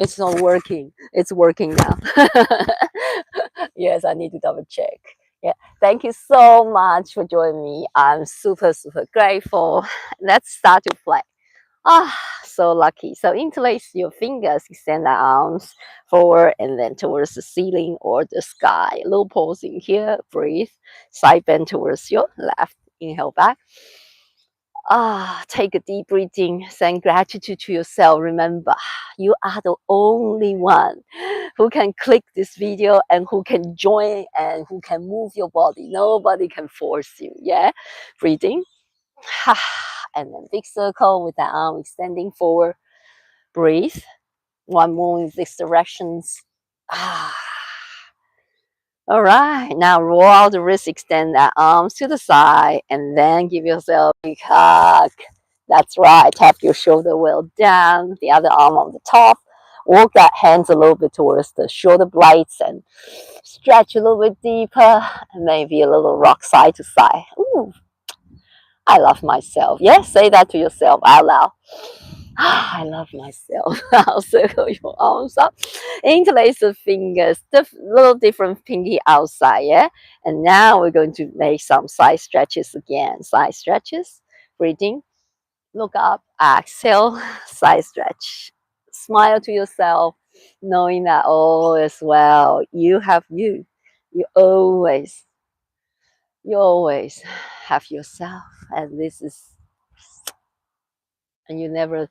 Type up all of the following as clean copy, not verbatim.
It's not working. It's working now. Yes, I need to double check. Yeah, thank you so much for joining me. I'm super, super grateful. Let's start to play. Ah, so lucky. So interlace your fingers, extend the arms forward and then towards the ceiling or the sky. A little pause in here, breathe. Side bend towards your left. Inhale back. Ah, take a deep breathing. Send gratitude to yourself. Remember, you are the only one who can click this video and who can join and who can move your body. Nobody can force you. Yeah, breathing. And then big circle with the arm extending forward. Breathe. One more in this directions. Ah. All right, now roll out the wrist, extend the arms to the side, and then give yourself a big hug. That's right, tap your shoulder well down, the other arm on the top. Walk that hands a little bit towards the shoulder blades and stretch a little bit deeper, and maybe a little rock side to side. Ooh, I love myself. Yeah, say that to yourself out loud. I love myself. I'll circle your arms up. Interlace the fingers, the little different pinky outside, yeah? And now we're going to make some side stretches again. Side stretches, breathing, look up, exhale, side stretch. Smile to yourself, knowing that all is well. You have you. You always, you always have yourself. And this is, and you never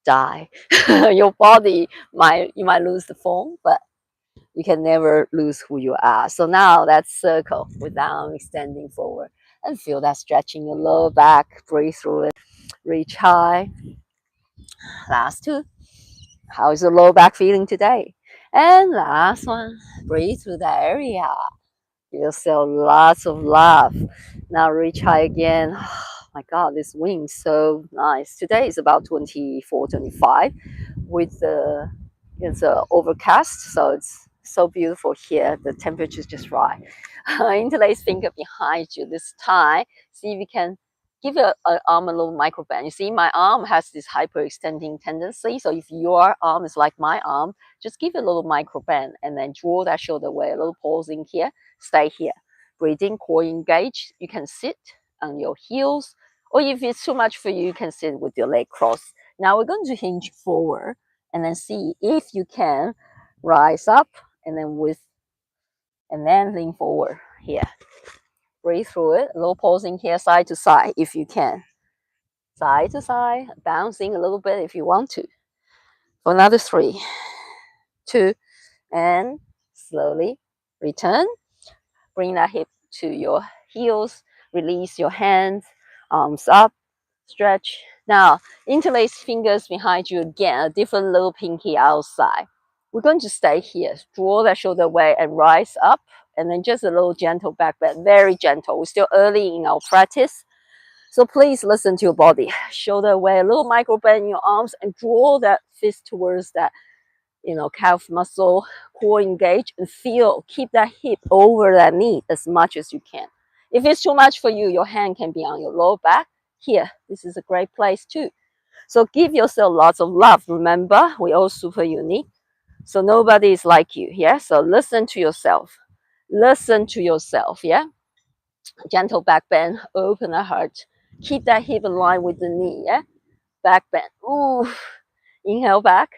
die. Your body you might lose the form, but you can never lose who you are. So now that circle with the arm extending forward and feel that stretching your lower back. Breathe through it. Reach high. Last two. How is your lower back feeling today? And last one. Breathe through that area. Give yourself lots of love. Now reach high again. My God, this wind so nice. Today is about 24, 25 with the it's overcast, so it's so beautiful here. The temperature is just right. Interlace finger behind you this time. See if you can give your arm a little micro bend. You see, my arm has this hyperextending tendency. So if your arm is like my arm, just give it a little micro bend and then draw that shoulder away. A little pause in here. Stay here. Breathing, core engaged. You can sit on your heels, or if it's too much for you, you can sit with your leg crossed. Now we're going to hinge forward and then see if you can rise up and then lean forward here. Breathe through it. A little pausing here, side to side if you can. Side to side, bouncing a little bit if you want to. For another 3, 2, and slowly return. Bring that hip to your heels. Release your hands, arms up, stretch. Now, interlace fingers behind you again, a different little pinky outside. We're going to stay here. Draw that shoulder away and rise up. And then just a little gentle back bend, very gentle. We're still early in our practice. So please listen to your body. Shoulder away, a little micro bend in your arms and draw that fist towards that, calf muscle, core engage and feel, keep that hip over that knee as much as you can. If it's too much for you, your hand can be on your lower back. Here, this is a great place too. So give yourself lots of love. Remember, we're all super unique. So nobody is like you. Yeah. So listen to yourself. Listen to yourself. Yeah. Gentle back bend. Open the heart. Keep that hip in line with the knee. Yeah. Back bend. Ooh. Inhale back.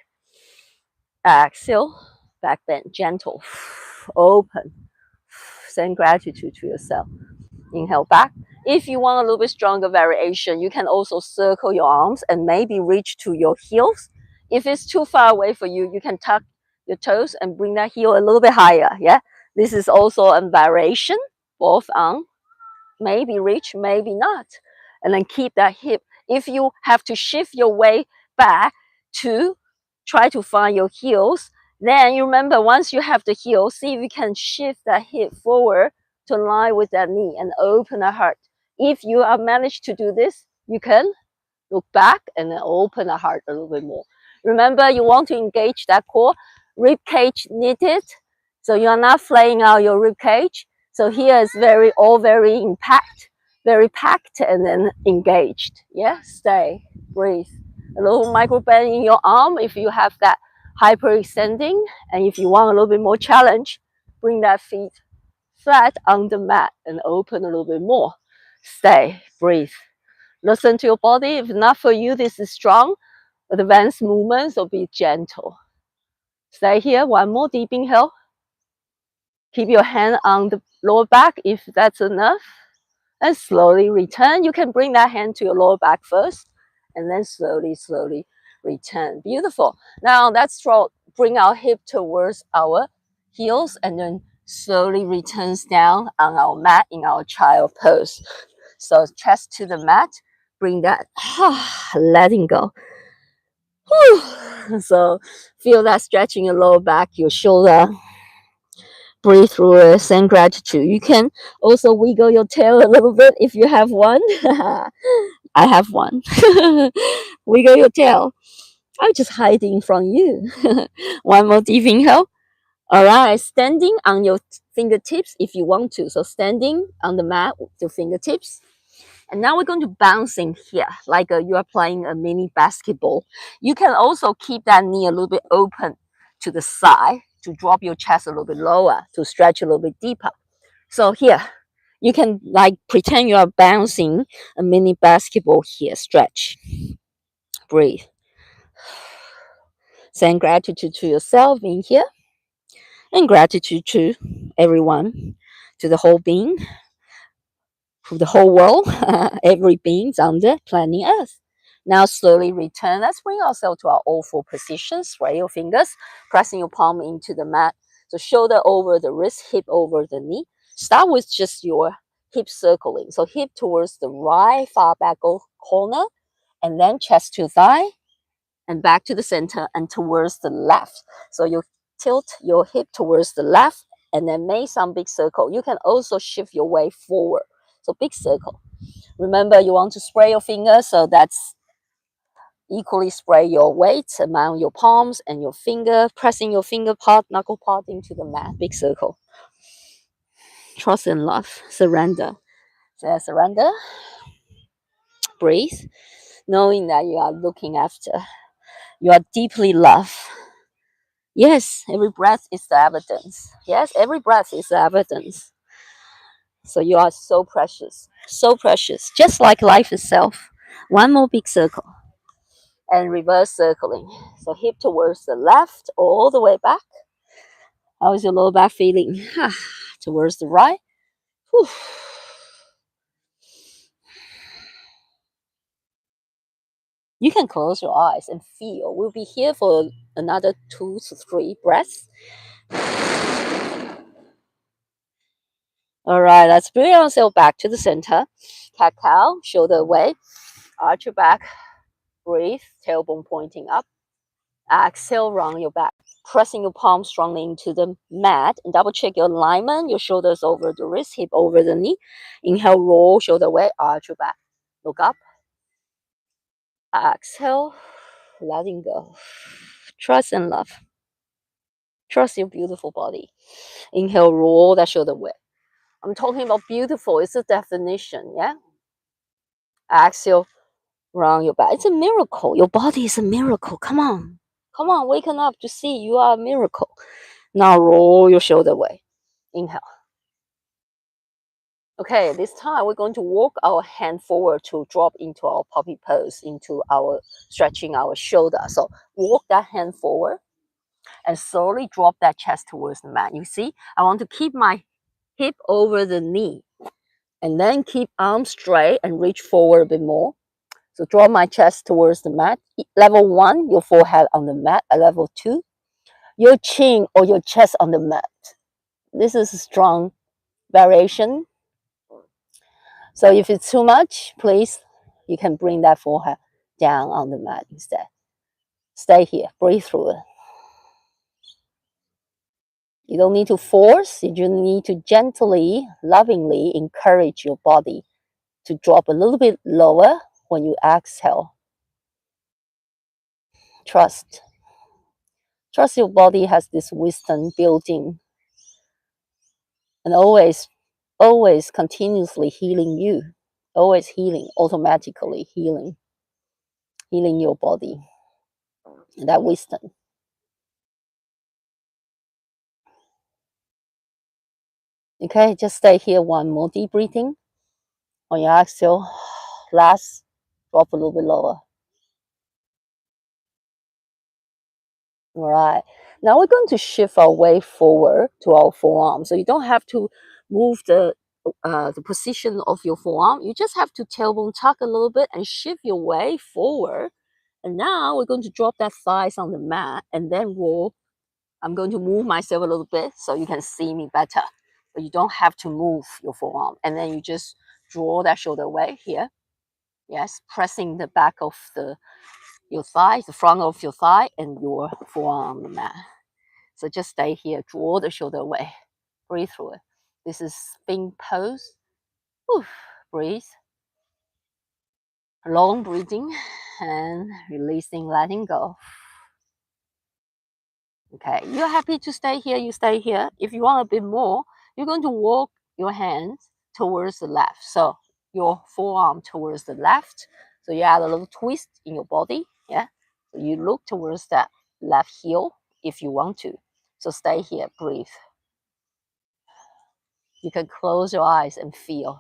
Exhale. Back bend. Gentle. Open. Send gratitude to yourself. Inhale back. If you want a little bit stronger variation, you can also circle your arms and maybe reach to your heels. If it's too far away for you, you can tuck your toes and bring that heel a little bit higher. Yeah, this is also a variation. Both arms, maybe reach, maybe not. And then keep that hip. If you have to shift your way back to try to find your heels, then you remember once you have the heel, see if you can shift that hip forward to line with that knee and open the heart. If you have managed to do this, you can look back and then open the heart a little bit more. Remember, you want to engage that core, rib cage knitted, so you are not flaying out your rib cage. So here is very packed and then engaged. Yeah, stay, breathe. A little micro bend in your arm if you have that hyperextending. And if you want a little bit more challenge, bring that feet flat on the mat and open a little bit more. Stay, breathe. Listen to your body. If not for you, this is strong. Advanced movement, so be gentle. Stay here. One more deep inhale. Keep your hand on the lower back if that's enough. And slowly return. You can bring that hand to your lower back first. And then slowly return. Beautiful. Now let's bring our hip towards our heels and then slowly returns down on our mat in our child pose. So chest to the mat. Bring that, letting go. So feel that stretching your lower back, your shoulder. Breathe through it, send gratitude. You can also wiggle your tail a little bit if you have one. I have one. Wiggle your tail. I'm just hiding from you. One more deep inhale. All right, standing on your fingertips if you want to. So standing on the mat with your fingertips. And now we're going to bouncing here, like you are playing a mini basketball. You can also keep that knee a little bit open to the side to drop your chest a little bit lower, to stretch a little bit deeper. So here, you can like pretend you are bouncing a mini basketball here. Stretch, breathe. Send gratitude to yourself being here and gratitude to everyone, to the whole being, to the whole world, every being's on the planet Earth. Now slowly return. Let's bring ourselves to our O4 position. Spread your fingers, pressing your palm into the mat. So shoulder over the wrist, hip over the knee. Start with just your hip circling. So hip towards the right far back corner, and then chest to thigh, and back to the center and towards the left. So you tilt your hip towards the left and then make some big circle. You can also shift your way forward. So big circle. Remember, you want to spray your fingers, so that's equally spray your weight among your palms and your finger, pressing your finger part, knuckle part into the mat. Big circle. Trust and love. Surrender. So surrender. Breathe. Knowing that you are looking after. You are deeply loved. Yes, every breath is the evidence. Yes, every breath is the evidence. So you are so precious, just like life itself. One more big circle and reverse circling. So hip towards the left, all the way back. How is your lower back feeling? Towards the right. Whew. You can close your eyes and feel. We'll be here for another 2 to 3 breaths. All right, let's bring ourselves back to the center. Cat cow, shoulder away, arch your back, breathe, tailbone pointing up. Exhale, round your back, pressing your palms strongly into the mat, and double check your alignment. Your shoulders over the wrist, hip over the knee. Inhale, roll shoulder away, arch your back. Look up. Exhale, letting go. Trust and love. Trust your beautiful body. Inhale, roll that shoulder away. I'm talking about beautiful. It's a definition, yeah? Exhale, round your back. It's a miracle. Your body is a miracle. Come on. Come on, waken up to see you are a miracle. Now roll your shoulder away. Inhale. Okay, this time we're going to walk our hand forward to drop into our puppy pose, into our stretching our shoulder. So walk that hand forward and slowly drop that chest towards the mat. You see, I want to keep my hip over the knee and then keep arms straight and reach forward a bit more. So draw my chest towards the mat. Level 1, your forehead on the mat. Level 2, your chin or your chest on the mat. This is a strong variation. So if it's too much, please, you can bring that forehead down on the mat instead. Stay here, breathe through it. You don't need to force, you just need to gently, lovingly encourage your body to drop a little bit lower when you exhale. Trust. Trust your body has this wisdom built in and always continuously healing you. Always healing, automatically healing your body. And that wisdom. Okay, just stay here. One more deep breathing. On your exhale, last, drop a little bit lower. All right. Now we're going to shift our weight forward to our forearm. So you don't have to move the position of your forearm. You just have to tailbone tuck a little bit and shift your weight forward. And now we're going to drop that thighs on the mat and then roll. I'm going to move myself a little bit so you can see me better. But you don't have to move your forearm. And then you just draw that shoulder away here. Yes, pressing the back of your thigh, the front of your thigh, and your forearm on the mat. So just stay here, draw the shoulder away, breathe through it. This is spin pose. Whew. Breathe. Long breathing and releasing, letting go. Okay, you're happy to stay here, you stay here. If you want a bit more, you're going to walk your hands towards the left. So your forearm towards the left. So you add a little twist in your body. Yeah. So you look towards that left heel if you want to. So stay here, breathe. You can close your eyes and feel.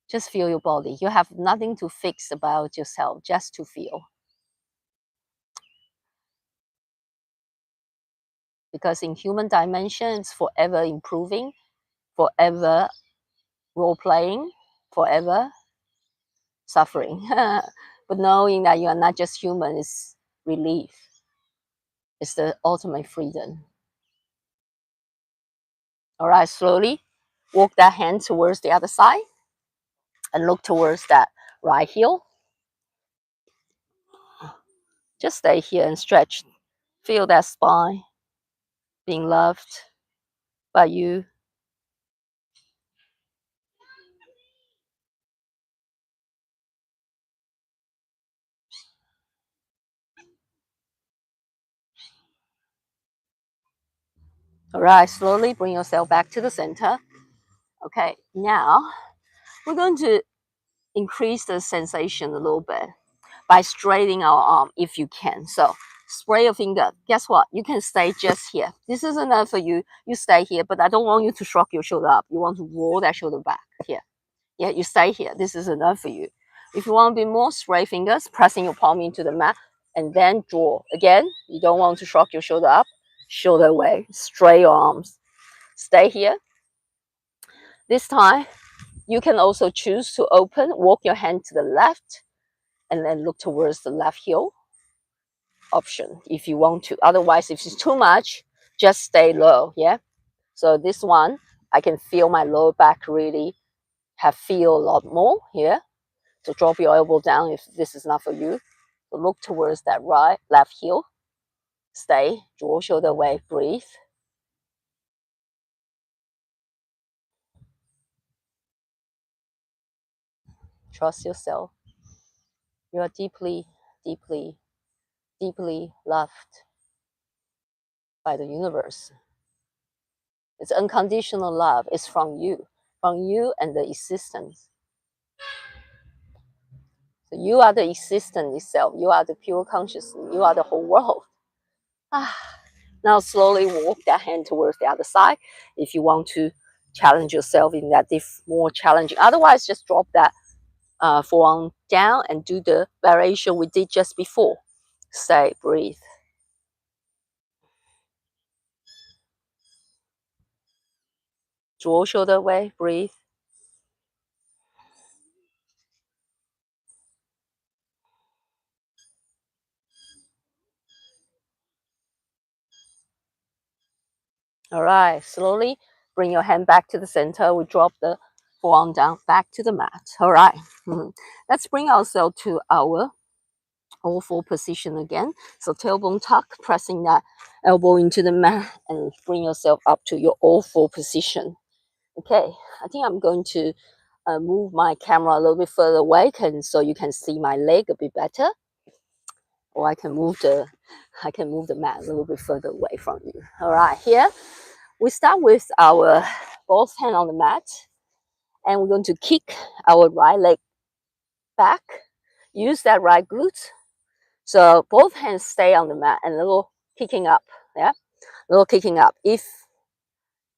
Just feel your body. You have nothing to fix about yourself, just to feel. Because in human dimension, it's forever improving, forever role playing, forever suffering. But knowing that you are not just human is relief. It's the ultimate freedom. All right, slowly walk that hand towards the other side and look towards that right heel. Just stay here and stretch. Feel that spine being loved by you. All right, slowly bring yourself back to the center. Okay, now we're going to increase the sensation a little bit by straightening our arm if you can. So spray your finger. Guess what? You can stay just here. This is enough for you. You stay here, but I don't want you to shrug your shoulder up. You want to roll that shoulder back here. Yeah, you stay here. This is enough for you. If you want to be more, spray fingers, pressing your palm into the mat, and then draw. Again, you don't want to shrug your shoulder up, shoulder away, straight your arms. Stay here. This time, you can also choose to open, walk your hand to the left, and then look towards the left heel option if you want to. Otherwise, if it's too much, just stay low. Yeah. So this one, I can feel my lower back really have feel a lot more here. So drop your elbow down if this is not for you. So look towards that right, left heel. Stay, draw shoulder away, breathe. Trust yourself. You are deeply, deeply, deeply loved by the universe. It's unconditional love. It's from you and the existence. So you are the existence itself. You are the pure consciousness. You are the whole world. Ah. Now slowly walk that hand towards the other side. If you want to challenge yourself in that more challenging. Otherwise, just drop that forearm down and do the variation we did just before. Stay, breathe. Draw shoulder away, breathe. All right, slowly bring your hand back to the center. We drop the forearm down back to the mat. All right, let's bring ourselves to our all four position again. So tailbone tuck, pressing that elbow into the mat and bring yourself up to your all four position. Okay, I think I'm going to move my camera a little bit further away so you can see my leg a bit better. Or I can move the mat a little bit further away from you. All right, here we start with our both hand on the mat, and we're going to kick our right leg back. Use that right glute. So both hands stay on the mat and a little kicking up. Yeah, a little kicking up. If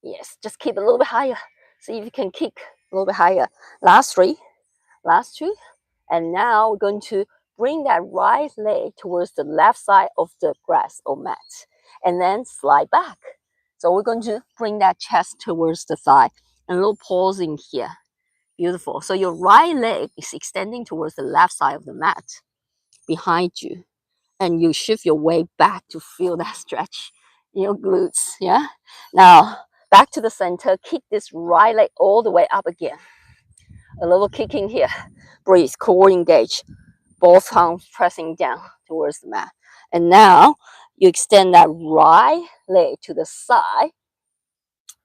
Yes, just keep a little bit higher. See if you can kick a little bit higher. Last three, last two. And now we're going to bring that right leg towards the left side of the grass or mat. And then slide back. So we're going to bring that chest towards the thigh. And a little pausing here. Beautiful. So your right leg is extending towards the left side of the mat behind you. And you shift your weight back to feel that stretch in your glutes. Yeah. Now back to the center. Kick this right leg all the way up again. A little kicking here. Breathe. Core engage. Both arms pressing down towards the mat. And now you extend that right leg to the side.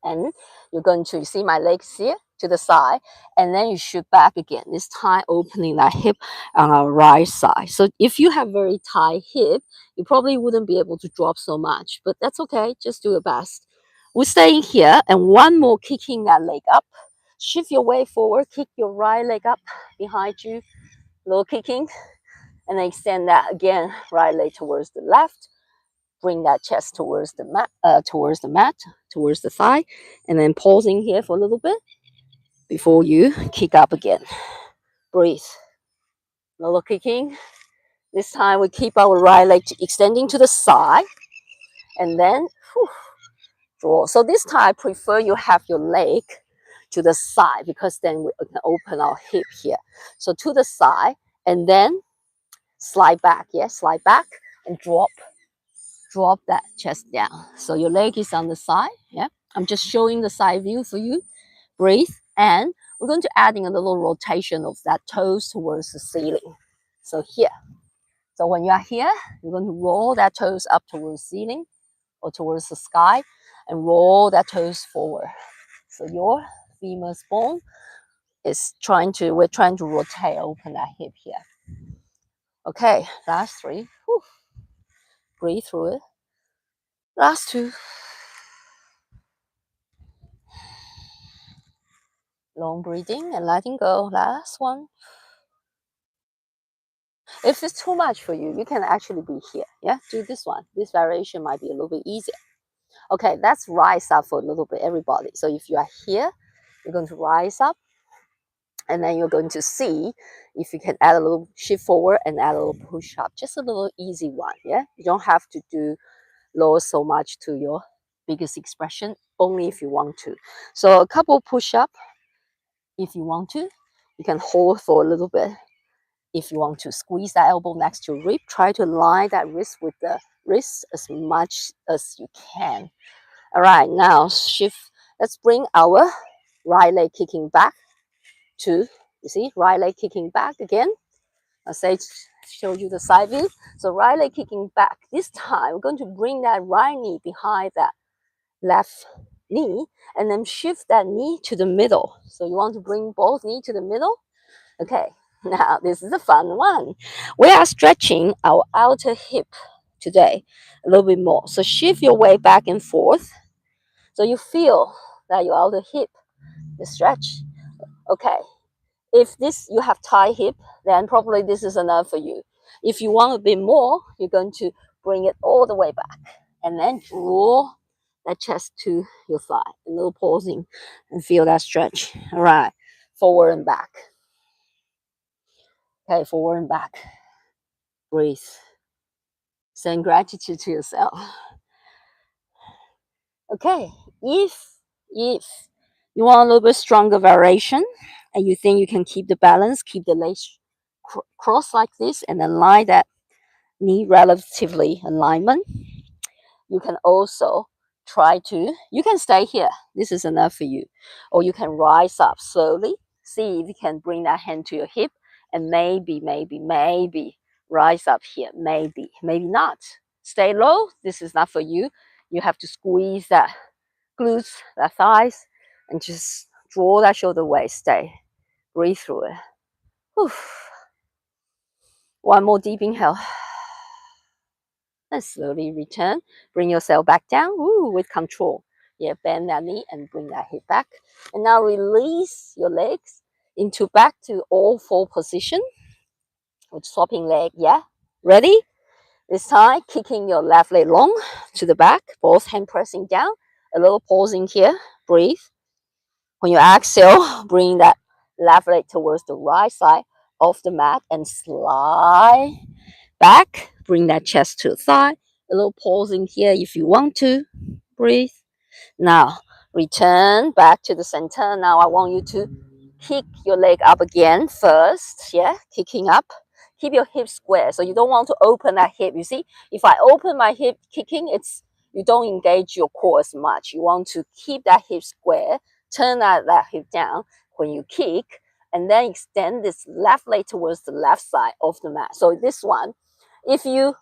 And you're going to see my legs here to the side, and then you shoot back again, this time opening that hip on our right side. So if you have very tight hip, you probably wouldn't be able to drop so much, but that's okay, just do your best. We're staying here, and one more, kicking that leg up. Shift your weight forward, kick your right leg up behind you, little kicking, and then extend that again, right leg towards the left. Bring that chest towards the mat, towards the thigh, and then pausing here for a little bit before you kick up again. Breathe. Little kicking. This time we keep our right leg extending to the side, and then draw. So this time I prefer you have your leg to the side, because then we can open our hip here. So to the side, and then slide back. Yes, slide back and drop that chest down. So your leg is on the side. Yeah, I'm just showing the side view for you. Breathe, and we're going to add in a little rotation of that toes towards the ceiling. So here. So when you are here, you're going to roll that toes up towards the ceiling or towards the sky, and roll that toes forward. So your femur bone is we're trying to rotate, open that hip here. Okay, last three. Whew. Breathe through it. Last two. Long breathing and letting go. Last one. If it's too much for you, you can actually be here. Yeah, do this one. This variation might be a little bit easier. Okay, let's rise up for a little bit, everybody. So if you are here, you're going to rise up, and then you're going to see if you can add a little shift forward and add a little push up. Just a little easy one. Yeah, you don't have to do lower so much to your biggest expression, only if you want to. So a couple push up if you want to. You can hold for a little bit. If you want to squeeze that elbow next to your rib, try to line that wrist with the wrist as much as you can. All right, now shift. Let's bring our right leg kicking back to, you see, right leg kicking back again. I'll show you the side view. So right leg kicking back. This time, we're going to bring that right knee behind that left knee, and then shift that knee to the middle. So you want to bring both knees to the middle. Okay, now this is a fun one. We are stretching our outer hip today a little bit more. So shift your weight back and forth, so you feel that your outer hip is stretched. Okay, if you have tight hip, then probably this is enough for you. If you want a bit more, you're going to bring it all the way back, and then draw that chest to your thigh. A little pausing and feel that stretch. All right, forward and back. Okay, forward and back. Breathe. Send gratitude to yourself. Okay, if you want a little bit stronger variation, and you think you can keep the balance, keep the legs cross like this, and align that knee relatively alignment, you can also you can stay here. This is enough for you. Or you can rise up slowly. See if you can bring that hand to your hip, and maybe rise up here. Maybe not. Stay low. This is not for you. You have to squeeze that glutes, that thighs, and just draw that shoulder away. Stay. Breathe through it. Whew. One more deep inhale. And slowly return. Bring yourself back down. Ooh, with control. Yeah, bend that knee and bring that hip back. And now release your legs into back to all four position. With swapping leg. Yeah. Ready? This time, kicking your left leg long to the back. Both hand pressing down. A little pausing here. Breathe. When you exhale, bring that left leg towards the right side of the mat and slide back. Bring that chest to the thigh. A little pausing here if you want to. Breathe. Now, return back to the center. Now, I want you to kick your leg up again first. Yeah, kicking up. Keep your hip square. So you don't want to open that hip. You see, if I open my hip kicking, you don't engage your core as much. You want to keep that hip square. Turn that hip down when you kick, and then extend this left leg towards the left side of the mat. So this one, if you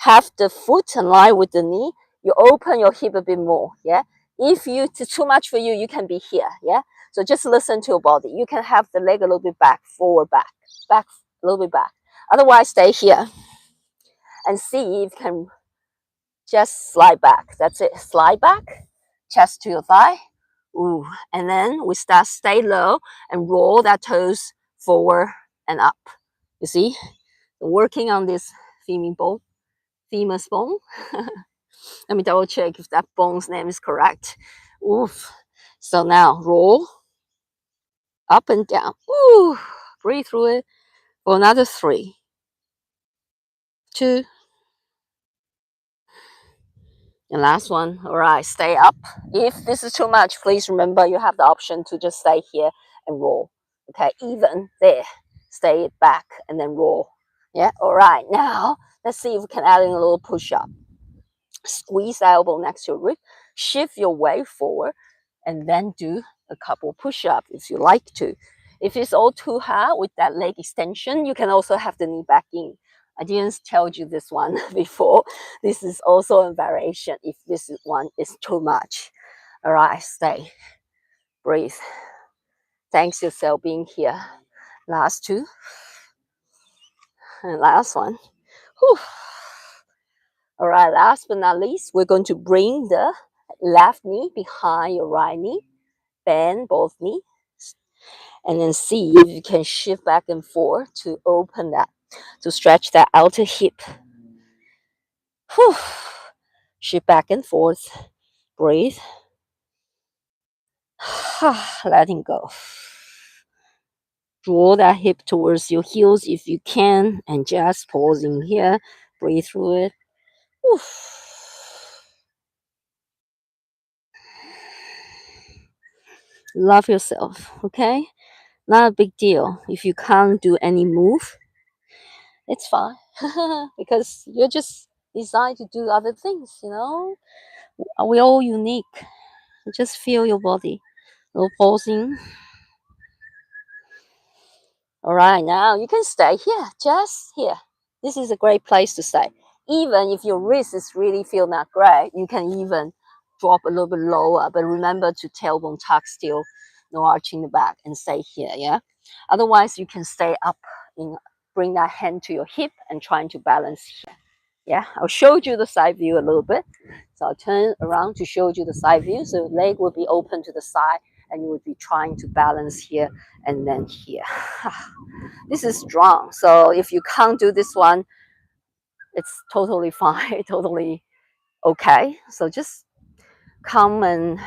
have the foot in line with the knee, you open your hip a bit more. Yeah. If it's too much for you, you can be here. Yeah. So just listen to your body. You can have the leg a little bit back, forward, back, a little bit back. Otherwise, stay here and see if you can just slide back. That's it. Slide back, chest to your thigh. Ooh. And then we stay low and roll that toes forward and up. You see, working on this femur bone. Let me double check if that bone's name is correct. Oof. So now roll up and down. Ooh. Breathe through it for another 3, 2, and last one. All right, stay up. If this is too much, please remember you have the option to just stay here and roll. Okay, even there. Stay it back and then roll. Yeah, all right. Now, let's see if we can add in a little push-up. Squeeze the elbow next to your rib. Shift your weight forward and then do a couple push-ups if you like to. If it's all too hard with that leg extension, you can also have the knee back in. I didn't tell you this one before. This is also a variation if this one is too much. All right, stay. Breathe. Thanks yourself being here. Last 2. And last one. Whew. All right, last but not least, we're going to bring the left knee behind your right knee. Bend both knees. And then see if you can shift back and forth to open that, to stretch that outer hip. Whew. Shift back and forth. Breathe. Letting go. Draw that hip towards your heels if you can, and just pausing here. Breathe through it. Whew. Love yourself, okay? Not a big deal. If you can't do any move, it's fine. Because you're just designed to do other things, you know? We're all unique. Just feel your body. No pausing. All right, now you can stay here, just here. This is a great place to stay. Even if your wrist is really feel not great, you can even drop a little bit lower. But remember to tailbone tuck still, no arching the back, and stay here. Yeah. Otherwise, you can stay up. Bring that hand to your hip and trying to balance here. Yeah, I'll show you the side view a little bit. So I'll turn around to show you the side view. So leg will be open to the side and you would be trying to balance here and then here. This is strong. So if you can't do this one, it's totally fine, totally okay. So just come and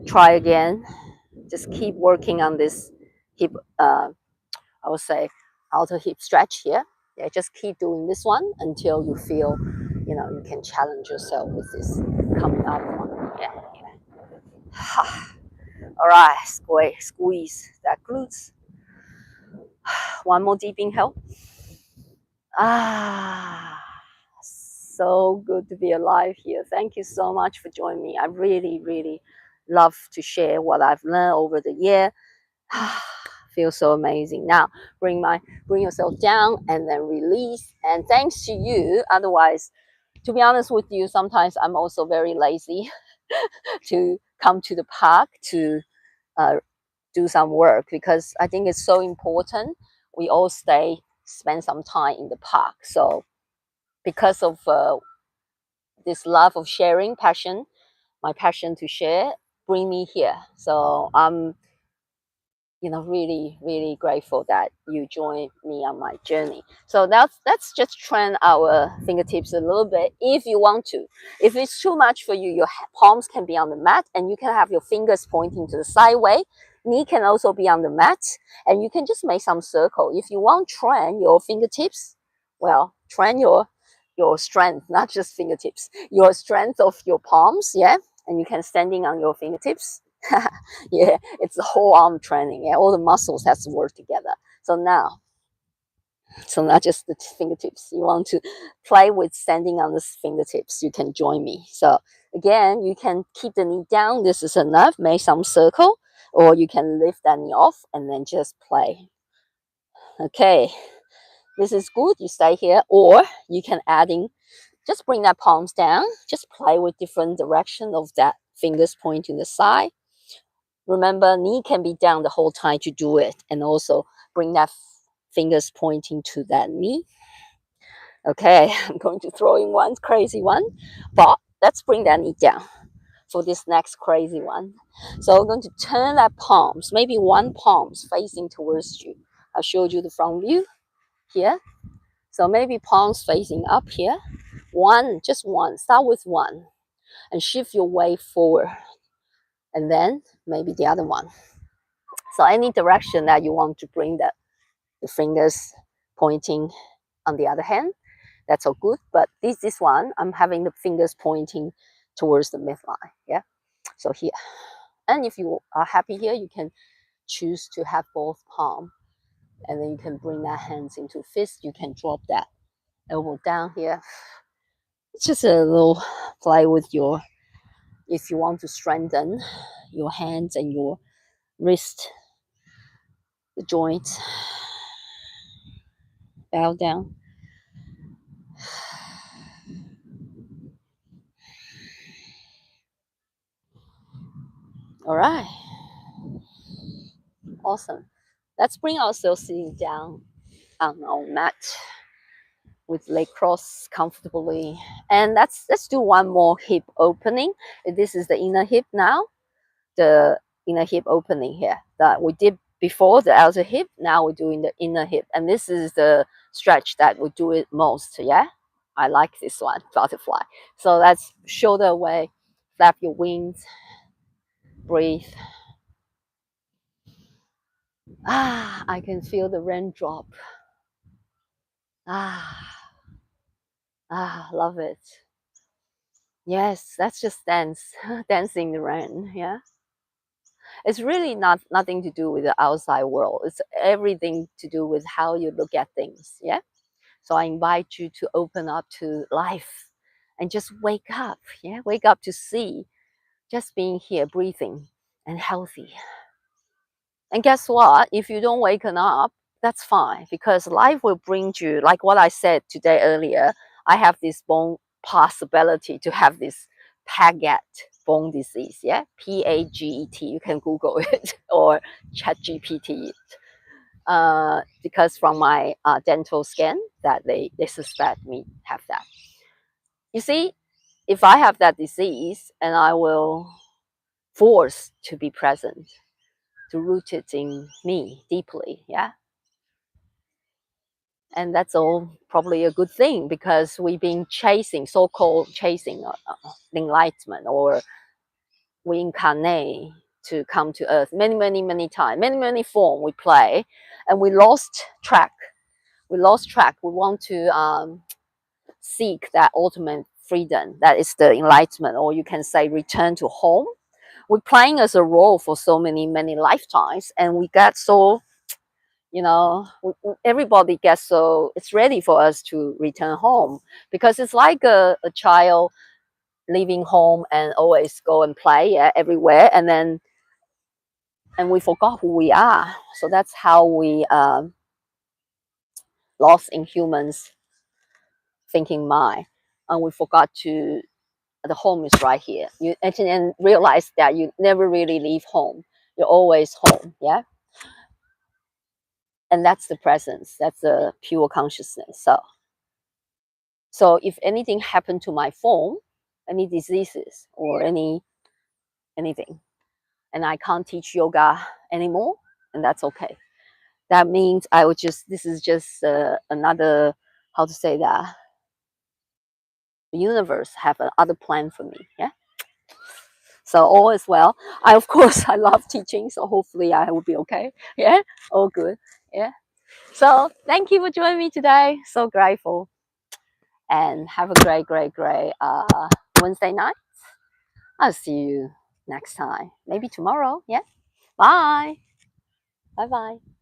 try again. Just keep working on this hip, I would say outer hip stretch here. Yeah, just keep doing this one until you feel, you can challenge yourself with this coming up one. Yeah, yeah. All right, squeeze that glutes. One more deep inhale. So good to be alive here. Thank you so much for joining me. I really, really love to share what I've learned over the year. Feels so amazing. Now bring yourself down and then release. And thanks to you. Otherwise, to be honest with you, sometimes I'm also very lazy to come to the park to do some work, because I think it's so important we all spend some time in the park. So because of this love of sharing, my passion to share, bring me here. So really, really grateful that you joined me on my journey. So let's just train our fingertips a little bit if you want to. If it's too much for you, your palms can be on the mat and you can have your fingers pointing to the sideway. Knee can also be on the mat and you can just make some circle. If you want to train your fingertips, well, train your strength, not just fingertips, your strength of your palms, yeah? And you can standing on your fingertips. Yeah, it's the whole arm training. Yeah, all the muscles has to work together. So not just the fingertips. You want to play with standing on the fingertips, you can join me. So again, you can keep the knee down. This is enough. Make some circle, or you can lift that knee off and then just play. Okay, this is good. You stay here, or you can adding. Just bring that palms down. Just play with different direction of that fingers pointing the side. Remember, knee can be down the whole time to do it, and also bring that fingers pointing to that knee. Okay, I'm going to throw in one crazy one, but let's bring that knee down for this next crazy one. So we're going to turn that palms, maybe one palms facing towards you. I showed you the front view here. So maybe palms facing up here. One, just one. Start with one and shift your weight forward. And then maybe the other one. So any direction that you want to bring the fingers pointing on the other hand, that's all good. But this one, I'm having the fingers pointing towards the midline. Yeah. So here. And if you are happy here, you can choose to have both palm. And then you can bring that hands into fist. You can drop that elbow down here. It's just a little play with your, if you want to strengthen your hands and your wrist, the joints, bow down. All right. Awesome. Let's bring ourselves sitting down on our mat with leg cross comfortably. And let's do one more hip opening. This is the inner hip now. The inner hip opening here that we did before the outer hip. Now we're doing the inner hip. And this is the stretch that we do it most. Yeah. I like this one, butterfly. So let's shoulder away, flap your wings, breathe. I can feel the raindrop. Love it. Yes, that's just dance, dancing in the rain. Yeah, it's really nothing to do with the outside world. It's everything to do with how you look at things. Yeah. So I invite you to open up to life and just wake up. Yeah, wake up to see just being here, breathing and healthy. And guess what? If you don't waken up, that's fine because life will bring you, like what I said today earlier, I have this bone possibility to have this Paget bone disease. Yeah, Paget. You can Google it or chat GPT it. Because from my dental scan that they suspect me have that. You see, if I have that disease and I will force to be present, to root it in me deeply, yeah. And that's all probably a good thing because we've been chasing, so-called chasing enlightenment, or we incarnate to come to earth many times, many forms we play, and we lost track. We lost track. We want to seek that ultimate freedom, that is the enlightenment, or you can say return to home. We're playing as a role for so many lifetimes, and we got so, everybody gets so it's ready for us to return home because it's like a child leaving home and always go and play, yeah, everywhere, and we forgot who we are. So that's how we lost in humans thinking mind, and we forgot to the home is right here. You and realize that you never really leave home. You're always home, yeah. And that's the presence. That's the pure consciousness. So if anything happened to my form, any diseases or anything, and I can't teach yoga anymore, and that's okay. That means I would just, this is just another, how to say that, the universe have another plan for me. Yeah. So all is well. I, of course, I love teaching, so hopefully I will be okay. Yeah, all good. Yeah. So thank you for joining me today. So grateful, and have a great Wednesday night. I'll see you next time. Maybe tomorrow. Yeah. Bye. Bye bye.